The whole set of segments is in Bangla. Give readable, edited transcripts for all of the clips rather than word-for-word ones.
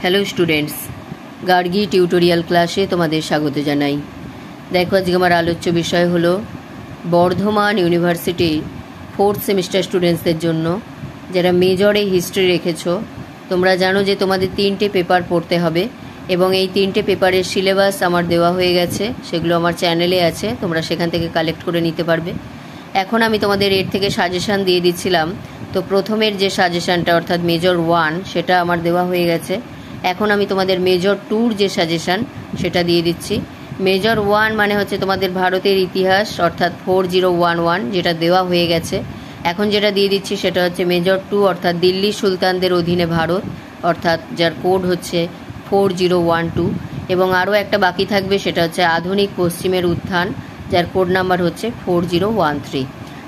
হ্যালো স্টুডেন্টস, গার্গী টিউটোরিয়াল ক্লাসে তোমাদের স্বাগত জানাই। দেখো, আজকে আমার আলোচ্য বিষয় হলো বর্ধমান ইউনিভার্সিটি 4th সেমিস্টার স্টুডেন্টসদের জন্য যারা মেজরে হিস্ট্রি রেখেছো। তোমরা জানো যে তোমাদের 3টে পেপার পড়তে হবে এবং এই 3টে পেপারের সিলেবাস আমার দেওয়া হয়ে গেছে, সেগুলো আমার চ্যানেলে আছে, তোমরা সেখান থেকে কালেক্ট করে নিতে পারবে। এখন আমি তোমাদের এর থেকে সাজেশান দিয়ে দিচ্ছিলাম। তো প্রথমের যে সাজেশানটা অর্থাৎ মেজর 1 সেটা আমার দেওয়া হয়ে গেছে। এখন আমি তোমাদের মেজর 2-র যে সাজেশান সেটা দিয়ে দিচ্ছি। মেজর 1 মানে হচ্ছে তোমাদের ভারতের ইতিহাস অর্থাৎ 4011, যেটা দেওয়া হয়ে গেছে। এখন যেটা দিয়ে দিচ্ছি সেটা হচ্ছে মেজর 2 অর্থাৎ দিল্লি সুলতানদের অধীনে ভারত, অর্থাৎ যার কোড হচ্ছে 4012, এবং আরও একটা বাকি থাকবে, সেটা হচ্ছে আধুনিক পশ্চিমের উত্থান, যার কোড নাম্বার হচ্ছে 4013।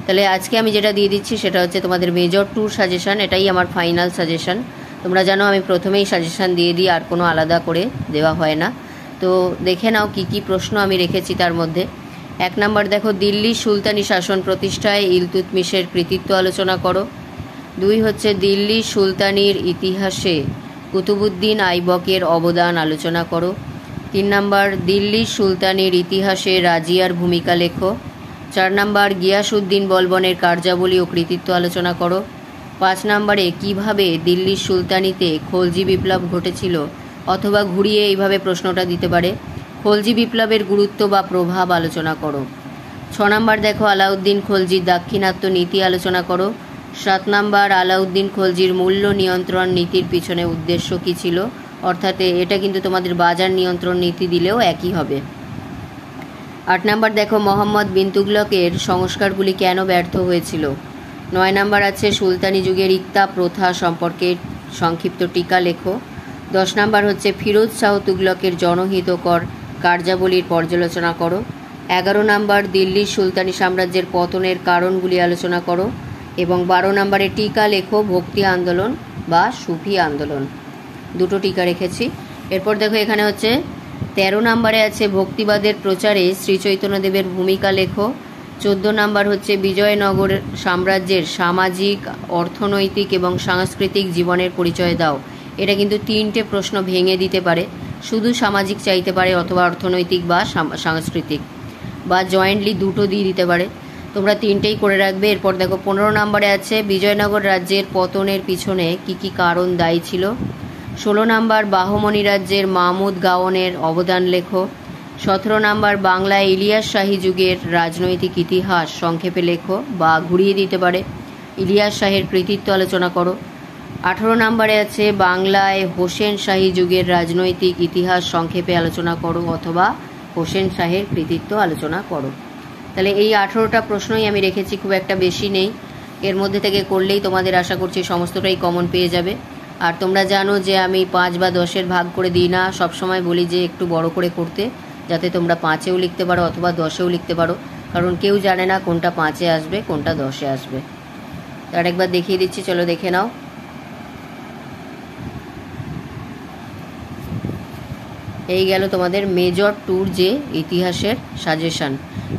তাহলে আজকে আমি যেটা দিয়ে দিচ্ছি সেটা হচ্ছে তোমাদের মেজর 2 সাজেশান। এটাই আমার ফাইনাল সাজেশান। তোমরা জানো আমি প্রথমেই সাজেশান দিয়ে দিই, আর কোনো আলাদা করে দেওয়া হয় না। তো দেখে নাও কি কি প্রশ্ন আমি রেখেছি তার মধ্যে। 1 নাম্বার দেখো, দিল্লি সুলতানি শাসন প্রতিষ্ঠায় ইলতুৎমিশের কৃতিত্ব আলোচনা করো। 2 হচ্ছে দিল্লি সুলতানির ইতিহাসে কুতুবউদ্দিন আইবকের অবদান আলোচনা করো। 3 নাম্বার, দিল্লি সুলতানির ইতিহাসে রাজিয়ার ভূমিকা লেখো। 4 নাম্বার, গিয়াসউদ্দিন বলবনের কার্যাবলী ও কৃতিত্ব আলোচনা করো। 5 নম্বরে কিভাবে দিল্লির সুলতানিতে খলজি বিপ্লব ঘটেছিল, অথবা ঘুরিয়ে এইভাবে প্রশ্নটা দিতে পারে, খলজি বিপ্লবের গুরুত্ব বা প্রভাব আলোচনা করো। 6 নম্বর দেখো, আলাউদ্দিন খলজির দাক্ষিণাত্য নীতি আলোচনা করো। 7 নম্বর, আলাউদ্দিন খলজির মূল্য নিয়ন্ত্রণ নীতির পিছনে উদ্দেশ্য কী ছিল, অর্থাৎ এটা কিন্তু তোমাদের বাজার নিয়ন্ত্রণ নীতি দিলেও একই হবে। 8 নম্বর দেখো, মোহাম্মদ বিন তুগলকের সংস্কারগুলি কেন ব্যর্থ হয়েছিল। 9 নম্বর আছে সুলতানি যুগের ইক্তা প্রথা সম্পর্কে সংক্ষিপ্ত টিকা লেখো। 10 নম্বর হচ্ছে ফিরোজ শাহ তুগলকের জনহিতকর কার্যাবলীর পর্যালোচনা করো। 11 নম্বর, দিল্লির সুলতানি সাম্রাজ্যের পতনের কারণগুলি আলোচনা করো। এবং 12 নম্বরে টিকা লেখো ভক্তি আন্দোলন বা সুফি আন্দোলন। 2টো টিকা রেখেছি। এরপর দেখো এখানে হচ্ছে 13 নম্বরে আছে ভক্তিবাদের প্রচারে শ্রী চৈতন্যদেবের ভূমিকা লেখো। 14 নম্বর হচ্ছে বিজয়নগর সাম্রাজ্যের সামাজিক, অর্থনৈতিক এবং সাংস্কৃতিক জীবনের পরিচয় দাও। এটা কিন্তু 3টে প্রশ্ন ভেঙে দিতে পারে, শুধু সামাজিক চাইতে পারে অথবা অর্থনৈতিক বা সাংস্কৃতিক, বা জয়েন্টলি 2টো দিয়ে দিতে পারে। তোমরা 3টেই করে রাখবে। এরপর দেখো 15 নম্বরে আছে বিজয়নগর রাজ্যের পতনের পিছনে কি কি কারণ দায়ী ছিল। 16 নম্বর, বাহমনি রাজ্যের মাহমুদ গাওনের অবদান লেখো। 17 নম্বর, বাংলায় ইলিয়াস শাহী যুগের রাজনৈতিক ইতিহাস সংক্ষেপে লেখো, বা ঘুরিয়ে দিতে পারে ইলিয়াস শাহের কৃতিত্ব আলোচনা করো। 18 নম্বরে আছে বাংলায় হোসেন শাহী যুগের রাজনৈতিক ইতিহাস সংক্ষেপে আলোচনা করো, অথবা হোসেন শাহের কৃতিত্ব আলোচনা করো। তাহলে এই 18টা প্রশ্নই আমি রেখেছি, খুব একটা বেশি নেই। এর মধ্যে থেকে করলেই তোমাদের আশা করছি সমস্তটাই কমন পেয়ে যাবে। আর তোমরা জানো যে আমি 5 বা 10-এর ভাগ করে দিই না, সবসময় বলি যে একটু বড় করে করতে, যাতে তোমরা 5-এও লিখতে পারো অথবা 10-এও লিখতে পারো, কারণ কেউ জানে না কোনটা 5-এ আসবে কোনটা 10-এ আসবে। তার একবার দেখিয়ে দিচ্ছি, চলো দেখে নাও। এই গেল তোমাদের মেজর 2-র যে ইতিহাসের সাজেশান।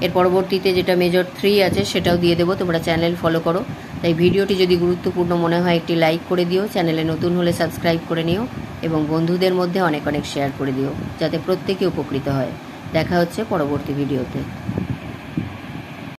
এর পরবর্তীতে যেটা মেজর 3 আছে সেটাও দিয়ে দেবো, তোমরা চ্যানেল ফলো করো। তাই ভিডিওটি যদি গুরুত্বপূর্ণ মনে হয় একটি লাইক করে দিও, চ্যানেলে নতুন হলে সাবস্ক্রাইব করে নিও, এবং বন্ধুদের মধ্যে অনেক অনেক শেয়ার করে দিও, যাতে প্রত্যেকে উপকৃত হয়। দেখা হচ্ছে পরবর্তী ভিডিওতে।